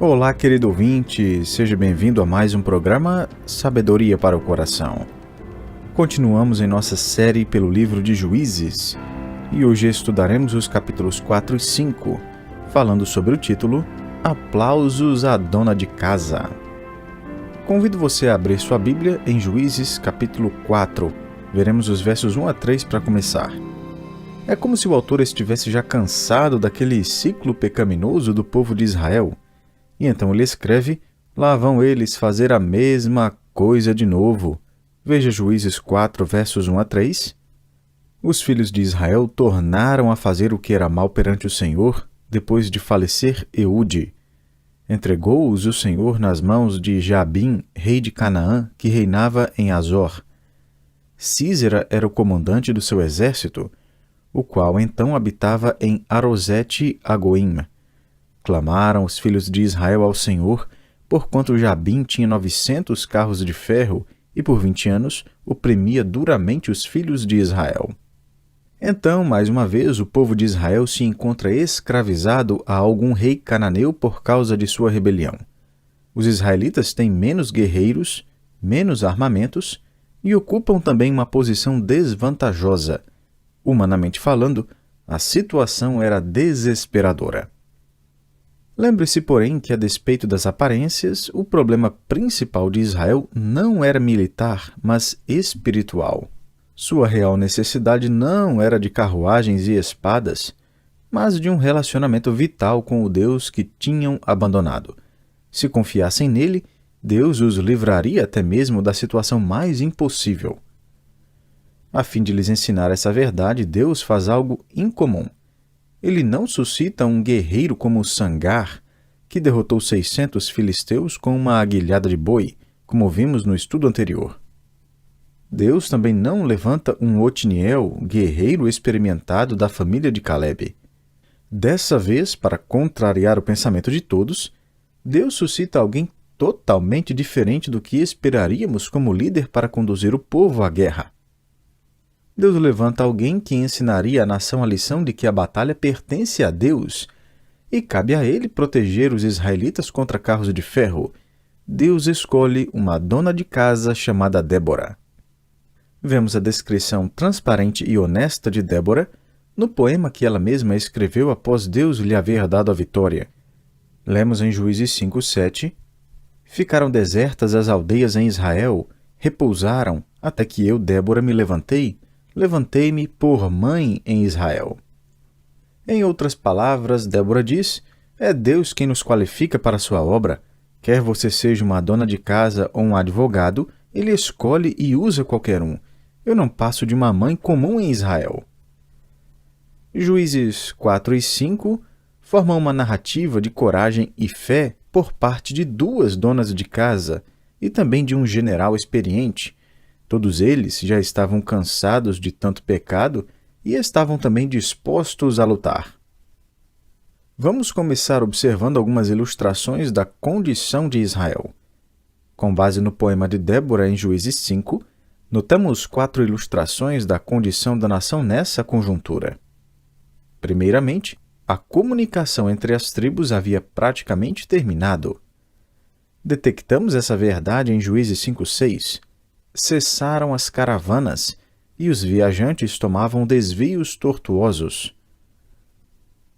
Olá, querido ouvinte, seja bem-vindo a mais um programa Sabedoria para o Coração. Continuamos em nossa série pelo livro de Juízes e hoje estudaremos os capítulos 4 e 5, falando sobre o título Aplausos à Dona de Casa. Convido você a abrir sua Bíblia em Juízes capítulo 4. Veremos os versos 1 a 3 para começar. É como se o autor estivesse já cansado daquele ciclo pecaminoso do povo de Israel. E então ele escreve, lá vão eles fazer a mesma coisa de novo. Veja Juízes 4, versos 1 a 3. Os filhos de Israel tornaram a fazer o que era mal perante o Senhor, depois de falecer Eude. Entregou-os o Senhor nas mãos de Jabim, rei de Canaã, que reinava em Azor. Sísera era o comandante do seu exército, o qual então habitava em Arosete-Agoim. Clamaram os filhos de Israel ao Senhor, porquanto Jabim tinha 900 carros de ferro e por 20 anos oprimia duramente os filhos de Israel. Então, mais uma vez, o povo de Israel se encontra escravizado a algum rei cananeu por causa de sua rebelião. Os israelitas têm menos guerreiros, menos armamentos e ocupam também uma posição desvantajosa. Humanamente falando, a situação era desesperadora. Lembre-se, porém, que a despeito das aparências, o problema principal de Israel não era militar, mas espiritual. Sua real necessidade não era de carruagens e espadas, mas de um relacionamento vital com o Deus que tinham abandonado. Se confiassem nele, Deus os livraria até mesmo da situação mais impossível. A fim de lhes ensinar essa verdade, Deus faz algo incomum. Ele não suscita um guerreiro como Sangar, que derrotou 600 filisteus com uma aguilhada de boi, como vimos no estudo anterior. Deus também não levanta um Otniel, guerreiro experimentado da família de Caleb. Dessa vez, para contrariar o pensamento de todos, Deus suscita alguém totalmente diferente do que esperaríamos como líder para conduzir o povo à guerra. Deus levanta alguém que ensinaria a nação a lição de que a batalha pertence a Deus e cabe a ele proteger os israelitas contra carros de ferro. Deus escolhe uma dona de casa chamada Débora. Vemos a descrição transparente e honesta de Débora no poema que ela mesma escreveu após Deus lhe haver dado a vitória. Lemos em Juízes 5:7. Ficaram desertas as aldeias em Israel, repousaram, até que eu, Débora, me levantei-me por mãe em Israel. Em outras palavras, Débora diz, é Deus quem nos qualifica para a sua obra. Quer você seja uma dona de casa ou um advogado, ele escolhe e usa qualquer um. Eu não passo de uma mãe comum em Israel. Juízes 4 e 5 formam uma narrativa de coragem e fé por parte de duas donas de casa e também de um general experiente. Todos eles já estavam cansados de tanto pecado e estavam também dispostos a lutar. Vamos começar observando algumas ilustrações da condição de Israel. Com base no poema de Débora em Juízes 5, notamos 4 ilustrações da condição da nação nessa conjuntura. Primeiramente, a comunicação entre as tribos havia praticamente terminado. Detectamos essa verdade em Juízes 5:6. Cessaram as caravanas e os viajantes tomavam desvios tortuosos.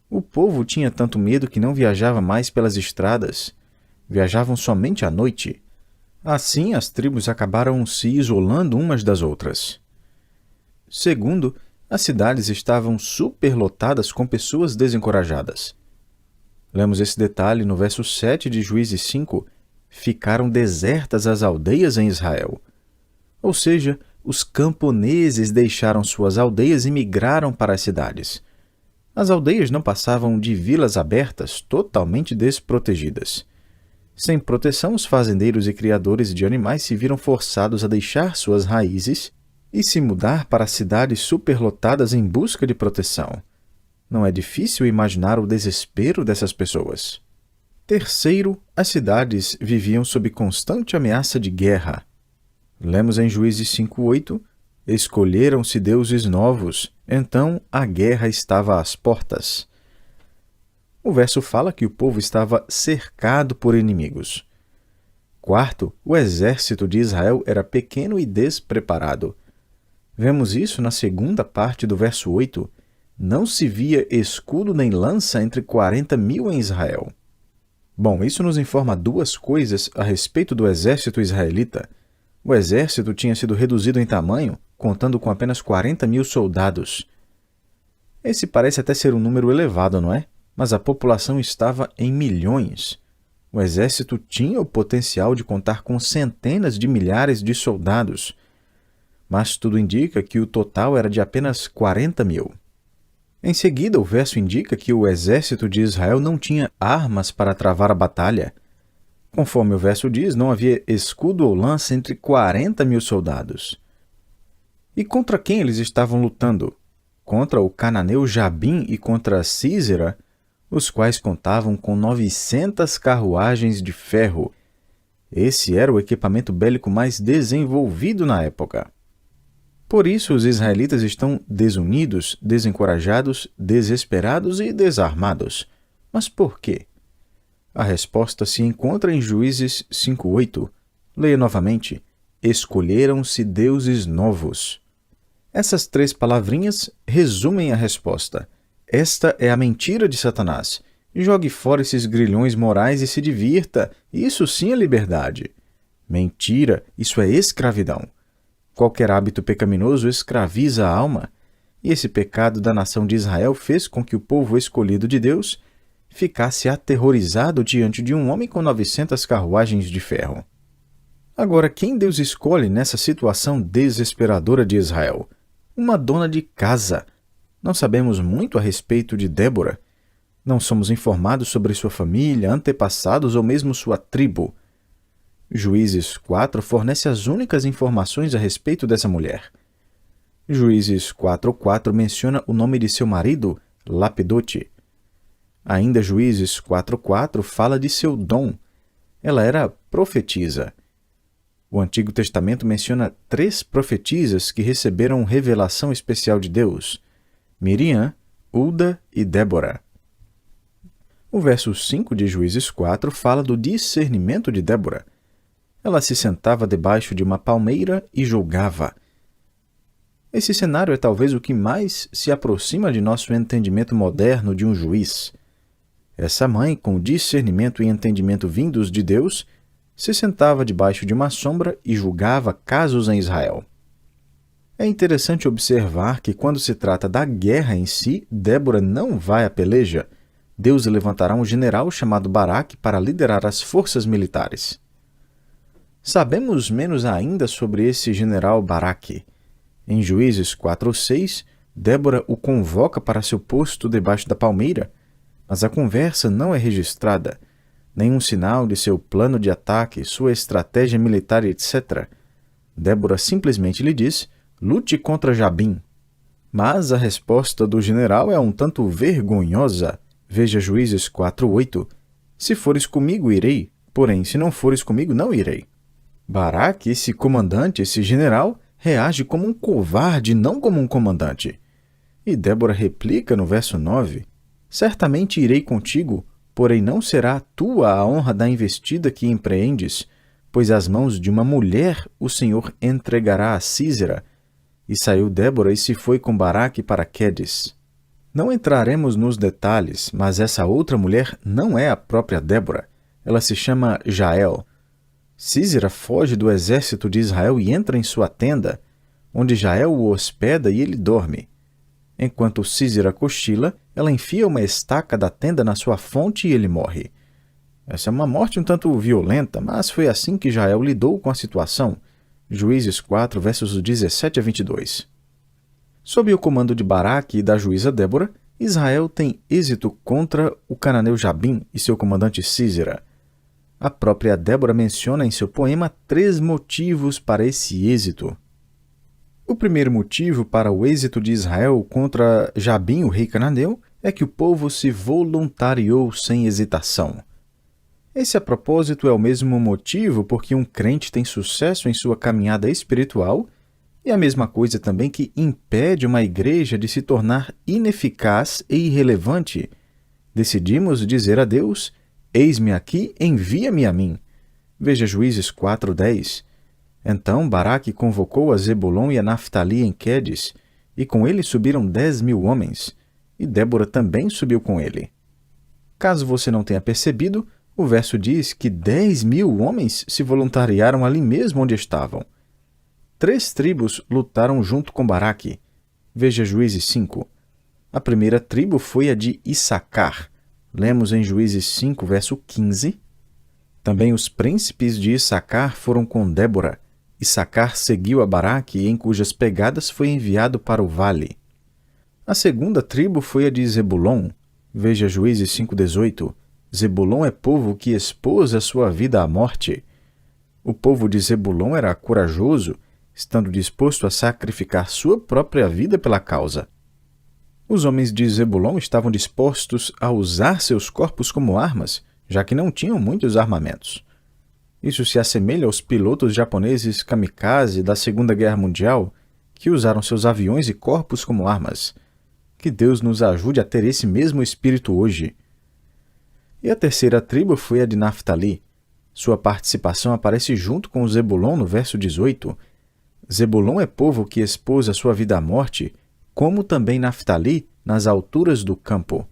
O povo tinha tanto medo que não viajava mais pelas estradas. Viajavam somente à noite. Assim, as tribos acabaram se isolando umas das outras. Segundo, as cidades estavam superlotadas com pessoas desencorajadas. Lemos esse detalhe no verso 7 de Juízes 5. Ficaram desertas as aldeias em Israel. Ou seja, os camponeses deixaram suas aldeias e migraram para as cidades. As aldeias não passavam de vilas abertas, totalmente desprotegidas. Sem proteção, os fazendeiros e criadores de animais se viram forçados a deixar suas raízes e se mudar para cidades superlotadas em busca de proteção. Não é difícil imaginar o desespero dessas pessoas. Terceiro, as cidades viviam sob constante ameaça de guerra. Lemos em Juízes 5:8, escolheram-se deuses novos, então a guerra estava às portas. O verso fala que o povo estava cercado por inimigos. Quarto, o exército de Israel era pequeno e despreparado. Vemos isso na segunda parte do verso 8. Não se via escudo nem lança entre 40.000 em Israel. Bom, isso nos informa duas coisas a respeito do exército israelita. O exército tinha sido reduzido em tamanho, contando com apenas 40.000 soldados. Esse parece até ser um número elevado, não é? Mas a população estava em milhões. O exército tinha o potencial de contar com centenas de milhares de soldados, mas tudo indica que o total era de apenas 40.000. Em seguida, o verso indica que o exército de Israel não tinha armas para travar a batalha. Conforme o verso diz, não havia escudo ou lança entre 40.000 soldados. E contra quem eles estavam lutando? Contra o cananeu Jabim e contra Sísera, os quais contavam com 900 carruagens de ferro. Esse era o equipamento bélico mais desenvolvido na época. Por isso, os israelitas estão desunidos, desencorajados, desesperados e desarmados. Mas por quê? A resposta se encontra em Juízes 5:8. Leia novamente. Escolheram-se deuses novos. Essas três palavrinhas resumem a resposta. Esta é a mentira de Satanás. Jogue fora esses grilhões morais e se divirta. Isso sim é liberdade. Mentira, isso é escravidão. Qualquer hábito pecaminoso escraviza a alma, e esse pecado da nação de Israel fez com que o povo escolhido de Deus ficasse aterrorizado diante de um homem com 900 carruagens de ferro. Agora, quem Deus escolhe nessa situação desesperadora de Israel? Uma dona de casa. Não sabemos muito a respeito de Débora. Não somos informados sobre sua família, antepassados ou mesmo sua tribo. Juízes 4 fornece as únicas informações a respeito dessa mulher. Juízes 4:4 menciona o nome de seu marido, Lapidote. Ainda Juízes 4:4 fala de seu dom. Ela era profetisa. O Antigo Testamento menciona 3 profetisas que receberam revelação especial de Deus: Miriam, Ulda e Débora. O verso 5 de Juízes 4 fala do discernimento de Débora. Ela se sentava debaixo de uma palmeira e julgava. Esse cenário é talvez o que mais se aproxima de nosso entendimento moderno de um juiz. Essa mãe, com discernimento e entendimento vindos de Deus, se sentava debaixo de uma sombra e julgava casos em Israel. É interessante observar que, quando se trata da guerra em si, Débora não vai à peleja. Deus levantará um general chamado Baraque para liderar as forças militares. Sabemos menos ainda sobre esse general Baraque. Em Juízes 4:6, Débora o convoca para seu posto debaixo da palmeira, mas a conversa não é registrada. Nenhum sinal de seu plano de ataque, sua estratégia militar, etc. Débora simplesmente lhe diz: lute contra Jabim. Mas a resposta do general é um tanto vergonhosa. Veja Juízes 4:8. Se fores comigo, irei, porém, se não fores comigo, não irei. Baraque, esse comandante, esse general, reage como um covarde, não como um comandante. E Débora replica no verso 9: certamente irei contigo, porém não será tua a honra da investida que empreendes, pois às mãos de uma mulher o Senhor entregará a Sísera. E saiu Débora e se foi com Baraque para Quedes. Não entraremos nos detalhes, mas essa outra mulher não é a própria Débora. Ela se chama Jael. Sísera foge do exército de Israel e entra em sua tenda, onde Jael o hospeda e ele dorme. Enquanto Sísera cochila, ela enfia uma estaca da tenda na sua fonte e ele morre. Essa é uma morte um tanto violenta, mas foi assim que Jael lidou com a situação. Juízes 4, versos 17 a 22. Sob o comando de Baraque e da juíza Débora, Israel tem êxito contra o cananeu Jabim e seu comandante Sísera. A própria Débora menciona em seu poema 3 motivos para esse êxito. O primeiro motivo para o êxito de Israel contra Jabim, o rei cananeu, é que o povo se voluntariou sem hesitação. Esse, a propósito, é o mesmo motivo por que um crente tem sucesso em sua caminhada espiritual e a mesma coisa também que impede uma igreja de se tornar ineficaz e irrelevante. Decidimos dizer a Deus: eis-me aqui, envia-me a mim. Veja Juízes 4:10. Então Baraque convocou a Zebulon e a Naftali em Quedes, e com ele subiram 10.000 homens, e Débora também subiu com ele. Caso você não tenha percebido, o verso diz que 10.000 homens se voluntariaram ali mesmo onde estavam. 3 tribos lutaram junto com Baraque. Veja Juízes 5. A primeira tribo foi a de Issacar. Lemos em Juízes 5, verso 15. Também os príncipes de Issacar foram com Débora. Issacar seguiu a Baraque, em cujas pegadas foi enviado para o vale. A segunda tribo foi a de Zebulon. Veja Juízes 5:18. Zebulon é povo que expôs a sua vida à morte. O povo de Zebulon era corajoso, estando disposto a sacrificar sua própria vida pela causa. Os homens de Zebulon estavam dispostos a usar seus corpos como armas, já que não tinham muitos armamentos. Isso se assemelha aos pilotos japoneses kamikaze da Segunda Guerra Mundial, que usaram seus aviões e corpos como armas. Que Deus nos ajude a ter esse mesmo espírito hoje. E a terceira tribo foi a de Naftali. Sua participação aparece junto com Zebulon no verso 18. Zebulon é povo que expôs a sua vida à morte, como também Naftali nas alturas do campo.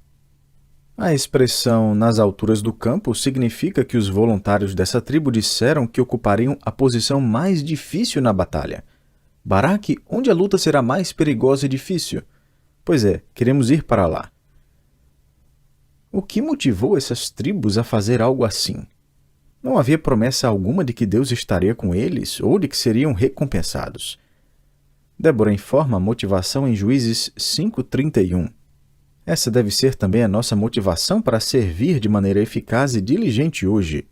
A expressão nas alturas do campo significa que os voluntários dessa tribo disseram que ocupariam a posição mais difícil na batalha. Baraque, onde a luta será mais perigosa e difícil? Pois é, queremos ir para lá. O que motivou essas tribos a fazer algo assim? Não havia promessa alguma de que Deus estaria com eles ou de que seriam recompensados. Débora informa a motivação em Juízes 5:31. Essa deve ser também a nossa motivação para servir de maneira eficaz e diligente hoje.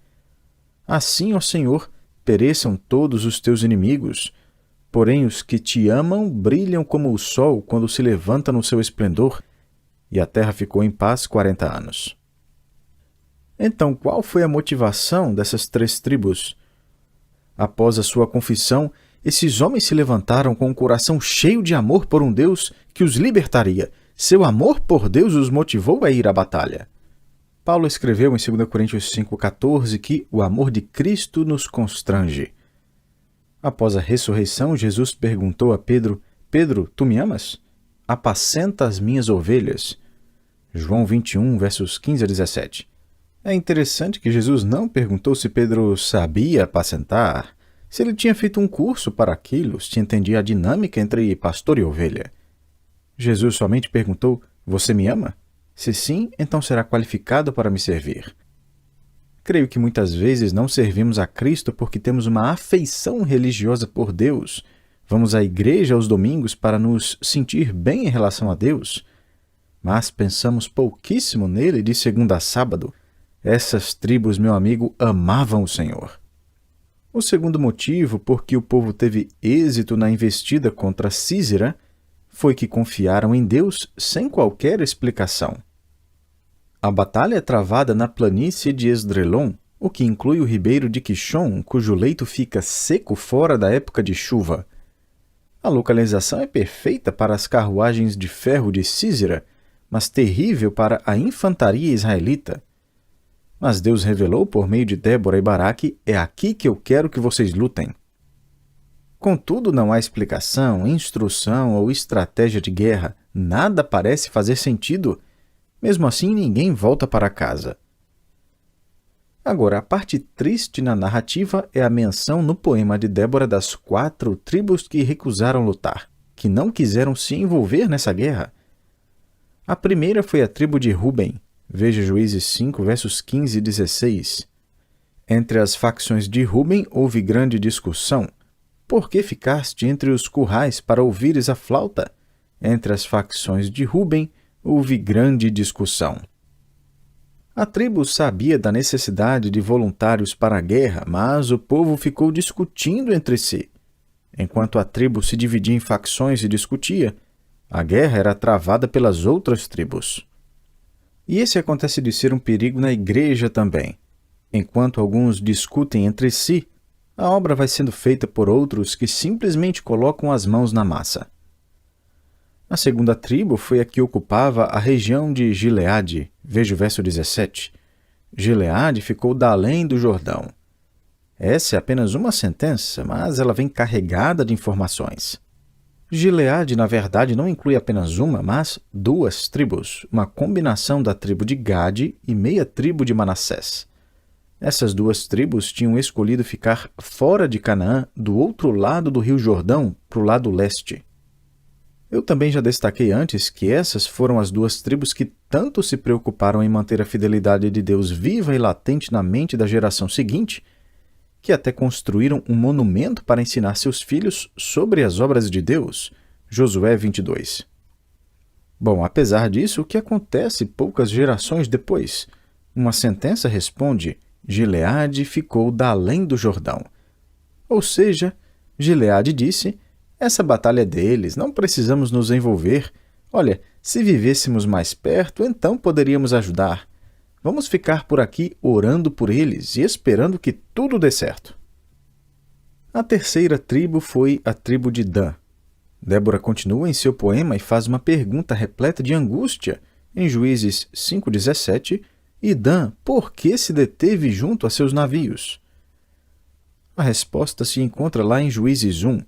Assim, ó Senhor, pereçam todos os teus inimigos, porém os que te amam brilham como o sol quando se levanta no seu esplendor, e a terra ficou em paz 40 anos. Então, qual foi a motivação dessas 3 tribos? Após a sua confissão, esses homens se levantaram com um coração cheio de amor por um Deus que os libertaria. Seu amor por Deus os motivou a ir à batalha. Paulo escreveu em 2 Coríntios 5:14 que o amor de Cristo nos constrange. Após a ressurreição, Jesus perguntou a Pedro: Pedro, tu me amas? Apacenta as minhas ovelhas. João 21, versos 15 a 17. É interessante que Jesus não perguntou se Pedro sabia apacentar, se ele tinha feito um curso para aquilo, se entendia a dinâmica entre pastor e ovelha. Jesus somente perguntou: você me ama? Se sim, então será qualificado para me servir. Creio que muitas vezes não servimos a Cristo porque temos uma afeição religiosa por Deus. Vamos à igreja aos domingos para nos sentir bem em relação a Deus, mas pensamos pouquíssimo nele de segunda a sábado. Essas tribos, meu amigo, amavam o Senhor. O segundo motivo por que o povo teve êxito na investida contra Sísera foi que confiaram em Deus sem qualquer explicação. A batalha é travada na planície de Esdrelon, o que inclui o ribeiro de Quixon, cujo leito fica seco fora da época de chuva. A localização é perfeita para as carruagens de ferro de Sísera, mas terrível para a infantaria israelita. Mas Deus revelou por meio de Débora e Baraque: é aqui que eu quero que vocês lutem. Contudo, não há explicação, instrução ou estratégia de guerra. Nada parece fazer sentido. Mesmo assim, ninguém volta para casa. Agora, a parte triste na narrativa é a menção no poema de Débora das 4 tribos que recusaram lutar, que não quiseram se envolver nessa guerra. A primeira foi a tribo de Ruben. Veja Juízes 5, versos 15 e 16. Entre as facções de Ruben houve grande discussão. Por que ficaste entre os currais para ouvires a flauta? Entre as facções de Ruben houve grande discussão. A tribo sabia da necessidade de voluntários para a guerra, mas o povo ficou discutindo entre si. Enquanto a tribo se dividia em facções e discutia, a guerra era travada pelas outras tribos. E esse acontece de ser um perigo na igreja também. Enquanto alguns discutem entre si, a obra vai sendo feita por outros que simplesmente colocam as mãos na massa. A segunda tribo foi a que ocupava a região de Gileade. Veja o verso 17. Gileade ficou da além do Jordão. Essa é apenas uma sentença, mas ela vem carregada de informações. Gileade, na verdade, não inclui apenas uma, mas duas tribos, uma combinação da tribo de Gade e meia tribo de Manassés. Essas duas tribos tinham escolhido ficar fora de Canaã, do outro lado do rio Jordão, para o lado leste. Eu também já destaquei antes que essas foram as duas tribos que tanto se preocuparam em manter a fidelidade de Deus viva e latente na mente da geração seguinte, que até construíram um monumento para ensinar seus filhos sobre as obras de Deus. Josué 22. Bom, apesar disso, o que acontece poucas gerações depois? Uma sentença responde: Gileade ficou da além do Jordão. Ou seja, Gileade disse: essa batalha é deles, não precisamos nos envolver. Olha, se vivêssemos mais perto, então poderíamos ajudar. Vamos ficar por aqui orando por eles e esperando que tudo dê certo. A terceira tribo foi a tribo de Dan. Débora continua em seu poema e faz uma pergunta repleta de angústia em Juízes 5:17, e Dan, por que se deteve junto a seus navios? A resposta se encontra lá em Juízes 1,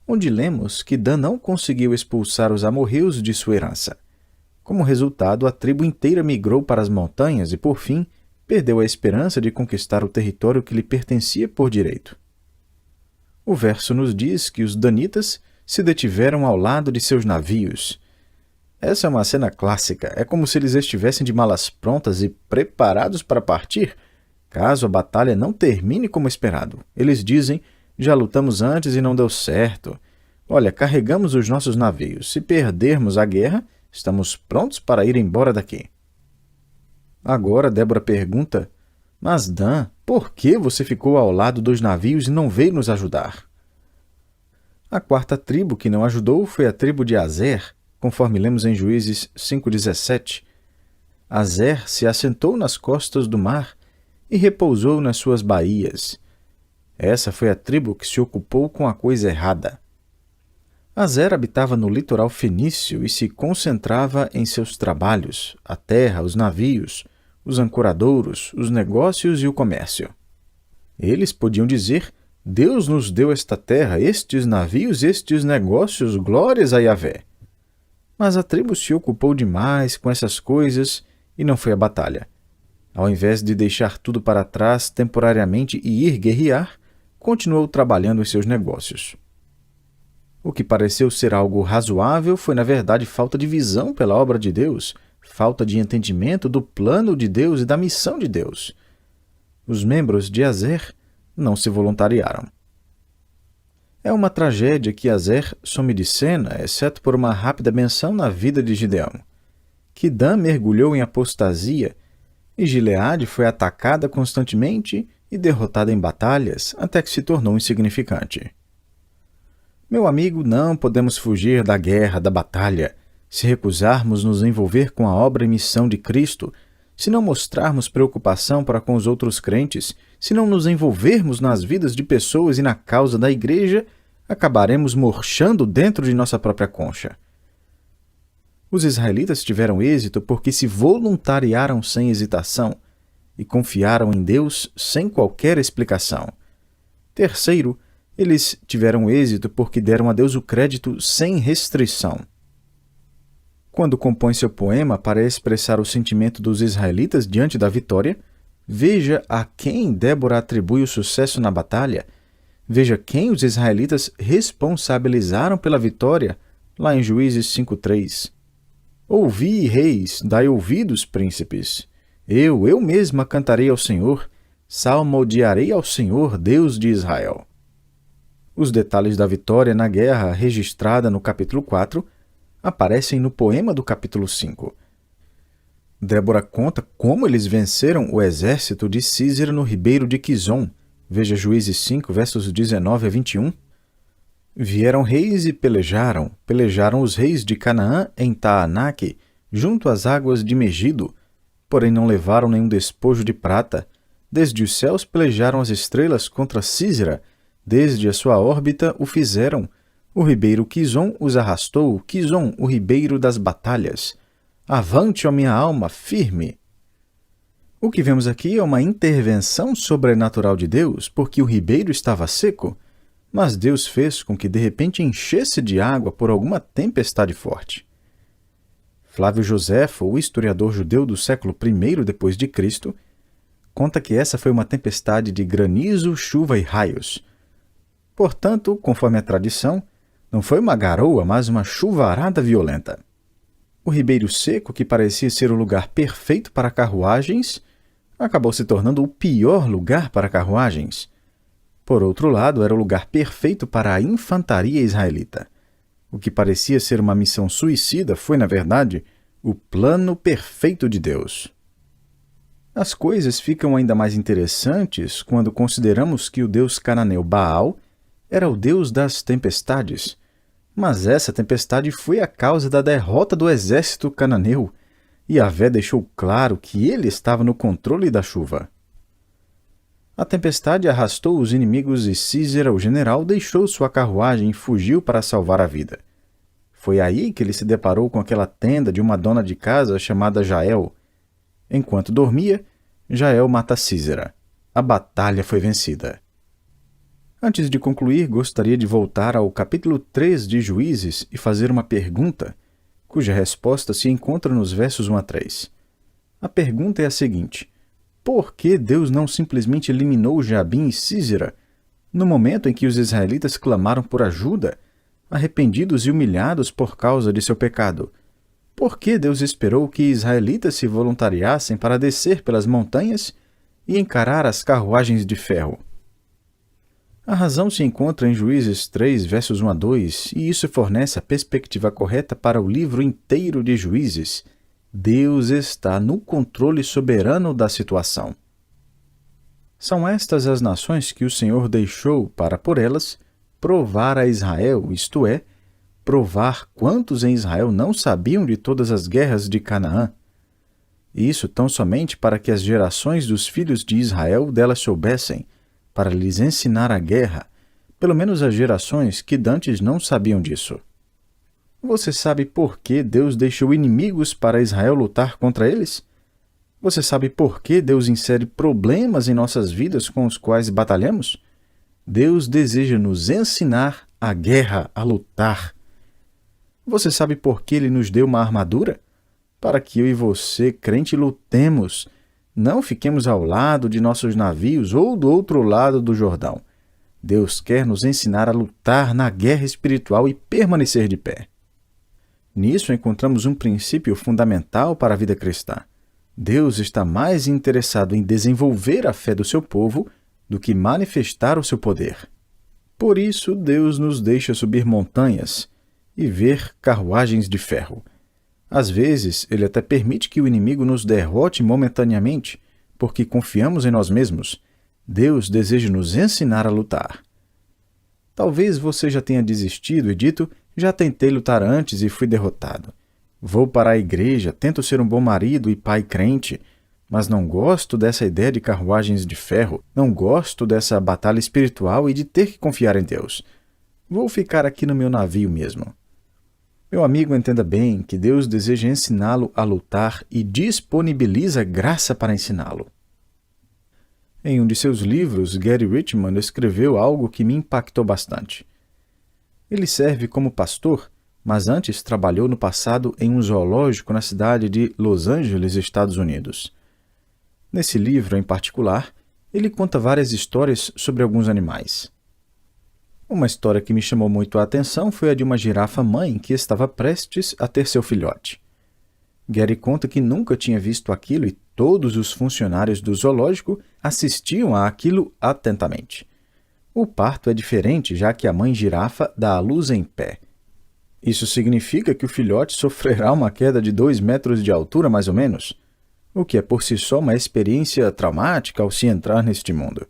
onde lemos que Dan não conseguiu expulsar os amorreus de sua herança. Como resultado, a tribo inteira migrou para as montanhas e, por fim, perdeu a esperança de conquistar o território que lhe pertencia por direito. O verso nos diz que os danitas se detiveram ao lado de seus navios. Essa é uma cena clássica, é como se eles estivessem de malas prontas e preparados para partir, caso a batalha não termine como esperado. Eles dizem: já lutamos antes e não deu certo. Olha, carregamos os nossos navios. Se perdermos a guerra, estamos prontos para ir embora daqui. Agora Débora pergunta: mas Dan, por que você ficou ao lado dos navios e não veio nos ajudar? A quarta tribo que não ajudou foi a tribo de Azer, conforme lemos em Juízes 5:17. Azer se assentou nas costas do mar e repousou nas suas baías. Essa foi a tribo que se ocupou com a coisa errada. Azer habitava no litoral fenício e se concentrava em seus trabalhos, a terra, os navios, os ancoradouros, os negócios e o comércio. Eles podiam dizer: Deus nos deu esta terra, estes navios, estes negócios, glórias a Yahvé. Mas a tribo se ocupou demais com essas coisas e não foi à batalha. Ao invés de deixar tudo para trás temporariamente e ir guerrear, continuou trabalhando em seus negócios. O que pareceu ser algo razoável foi, na verdade, falta de visão pela obra de Deus, falta de entendimento do plano de Deus e da missão de Deus. Os membros de Azer não se voluntariaram. É uma tragédia que Azer some de cena, exceto por uma rápida menção na vida de Gideão. Que Dan mergulhou em apostasia e Gileade foi atacada constantemente e derrotada em batalhas até que se tornou insignificante. Meu amigo, não podemos fugir da guerra, da batalha. Se recusarmos nos envolver com a obra e missão de Cristo, se não mostrarmos preocupação para com os outros crentes, se não nos envolvermos nas vidas de pessoas e na causa da igreja, acabaremos murchando dentro de nossa própria concha. Os israelitas tiveram êxito porque se voluntariaram sem hesitação e confiaram em Deus sem qualquer explicação. Terceiro, eles tiveram êxito porque deram a Deus o crédito sem restrição. Quando compõe seu poema para expressar o sentimento dos israelitas diante da vitória, veja a quem Débora atribui o sucesso na batalha, veja quem os israelitas responsabilizaram pela vitória, lá em Juízes 5:3. Ouvi, reis, dai ouvidos, príncipes. Eu mesma cantarei ao Senhor, salmodiarei ao Senhor, Deus de Israel. Os detalhes da vitória na guerra registrada no capítulo 4 aparecem no poema do capítulo 5. Débora conta como eles venceram o exército de Císera no ribeiro de Quizon. Veja Juízes 5, versos 19 a 21. Vieram reis e pelejaram os reis de Canaã em Taanaque, junto às águas de Megido, porém não levaram nenhum despojo de prata. Desde os céus pelejaram as estrelas contra Císera, desde a sua órbita o fizeram. O ribeiro Quizon os arrastou, Quizon, o ribeiro das batalhas. Avante, ó minha alma, firme! O que vemos aqui é uma intervenção sobrenatural de Deus, porque o ribeiro estava seco, mas Deus fez com que de repente enchesse de água por alguma tempestade forte. Flávio Joséfo, o historiador judeu do século I depois de Cristo, conta que essa foi uma tempestade de granizo, chuva e raios. Portanto, conforme a tradição, não foi uma garoa, mas uma chuvarada violenta. O ribeiro seco, que parecia ser o lugar perfeito para carruagens, acabou se tornando o pior lugar para carruagens. Por outro lado, era o lugar perfeito para a infantaria israelita. O que parecia ser uma missão suicida foi, na verdade, o plano perfeito de Deus. As coisas ficam ainda mais interessantes quando consideramos que o deus cananeu Baal era o deus das tempestades, mas essa tempestade foi a causa da derrota do exército cananeu, e Yahvé deixou claro que ele estava no controle da chuva. A tempestade arrastou os inimigos e Sísera, o general, deixou sua carruagem e fugiu para salvar a vida. Foi aí que ele se deparou com aquela tenda de uma dona de casa chamada Jael. Enquanto dormia, Jael mata Sísera. A batalha foi vencida. Antes de concluir, gostaria de voltar ao capítulo 3 de Juízes e fazer uma pergunta, cuja resposta se encontra nos versos 1 a 3. A pergunta é a seguinte: por que Deus não simplesmente eliminou Jabim e Sísera no momento em que os israelitas clamaram por ajuda, arrependidos e humilhados por causa de seu pecado? Por que Deus esperou que israelitas se voluntariassem para descer pelas montanhas e encarar as carruagens de ferro? A razão se encontra em Juízes 3, versos 1 a 2, e isso fornece a perspectiva correta para o livro inteiro de Juízes. Deus está no controle soberano da situação. São estas as nações que o Senhor deixou para, por elas, provar a Israel, isto é, provar quantos em Israel não sabiam de todas as guerras de Canaã. Isso tão somente para que as gerações dos filhos de Israel delas soubessem, para lhes ensinar a guerra, pelo menos as gerações que dantes não sabiam disso. Você sabe por que Deus deixou inimigos para Israel lutar contra eles? Você sabe por que Deus insere problemas em nossas vidas com os quais batalhamos? Deus deseja nos ensinar a guerra, a lutar. Você sabe por que Ele nos deu uma armadura? Para que eu e você, crente, lutemos. Não fiquemos ao lado de nossos navios ou do outro lado do Jordão. Deus quer nos ensinar a lutar na guerra espiritual e permanecer de pé. Nisso encontramos um princípio fundamental para a vida cristã. Deus está mais interessado em desenvolver a fé do seu povo do que manifestar o seu poder. Por isso, Deus nos deixa subir montanhas e ver carruagens de ferro. Às vezes, Ele até permite que o inimigo nos derrote momentaneamente, porque confiamos em nós mesmos. Deus deseja nos ensinar a lutar. Talvez você já tenha desistido e dito: já tentei lutar antes e fui derrotado. Vou para a igreja, tento ser um bom marido e pai crente, mas não gosto dessa ideia de carruagens de ferro, não gosto dessa batalha espiritual e de ter que confiar em Deus. Vou ficar aqui no meu navio mesmo. Meu amigo, entenda bem que Deus deseja ensiná-lo a lutar e disponibiliza graça para ensiná-lo. Em um de seus livros, Gary Richmond escreveu algo que me impactou bastante. Ele serve como pastor, mas antes trabalhou no passado em um zoológico na cidade de Los Angeles, Estados Unidos. Nesse livro, em particular, ele conta várias histórias sobre alguns animais. Uma história que me chamou muito a atenção foi a de uma girafa-mãe que estava prestes a ter seu filhote. Gary conta que nunca tinha visto aquilo e todos os funcionários do zoológico assistiam a aquilo atentamente. O parto é diferente, já que a mãe girafa dá à luz em pé. Isso significa que o filhote sofrerá uma queda de 2 metros de altura, mais ou menos, o que é por si só uma experiência traumática ao se entrar neste mundo.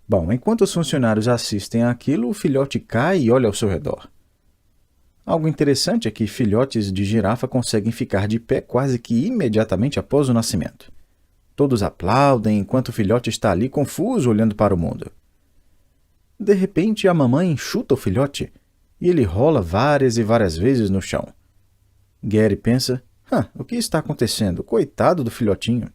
Bom, enquanto os funcionários assistem àquilo, o filhote cai e olha ao seu redor. Algo interessante é que filhotes de girafa conseguem ficar de pé quase que imediatamente após o nascimento. Todos aplaudem enquanto o filhote está ali confuso olhando para o mundo. De repente, a mamãe chuta o filhote e ele rola várias e várias vezes no chão. Gary pensa, o que está acontecendo? Coitado do filhotinho.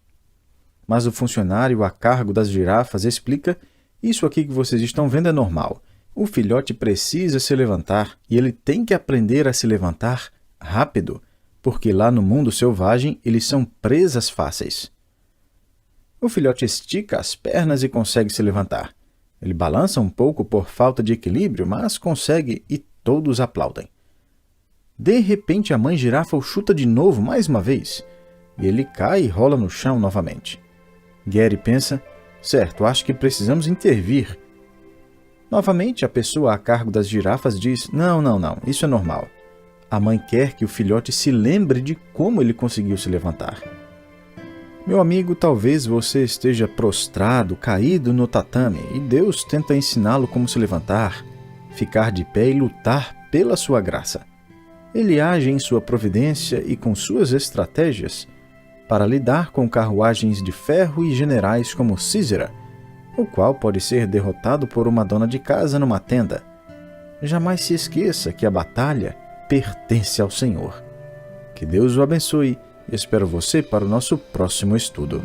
Mas o funcionário a cargo das girafas explica, isso aqui que vocês estão vendo é normal. O filhote precisa se levantar e ele tem que aprender a se levantar rápido, porque lá no mundo selvagem eles são presas fáceis. O filhote estica as pernas e consegue se levantar. Ele balança um pouco por falta de equilíbrio, mas consegue e todos aplaudem. De repente, a mãe girafa o chuta de novo mais uma vez, e ele cai e rola no chão novamente. Gary pensa, certo, acho que precisamos intervir. Novamente, a pessoa a cargo das girafas diz, não, isso é normal. A mãe quer que o filhote se lembre de como ele conseguiu se levantar. Meu amigo, talvez você esteja prostrado, caído no tatame, e Deus tenta ensiná-lo como se levantar, ficar de pé e lutar pela sua graça. Ele age em sua providência e com suas estratégias para lidar com carruagens de ferro e generais como Sísera, o qual pode ser derrotado por uma dona de casa numa tenda. Jamais se esqueça que a batalha pertence ao Senhor. Que Deus o abençoe e espero você para o nosso próximo estudo.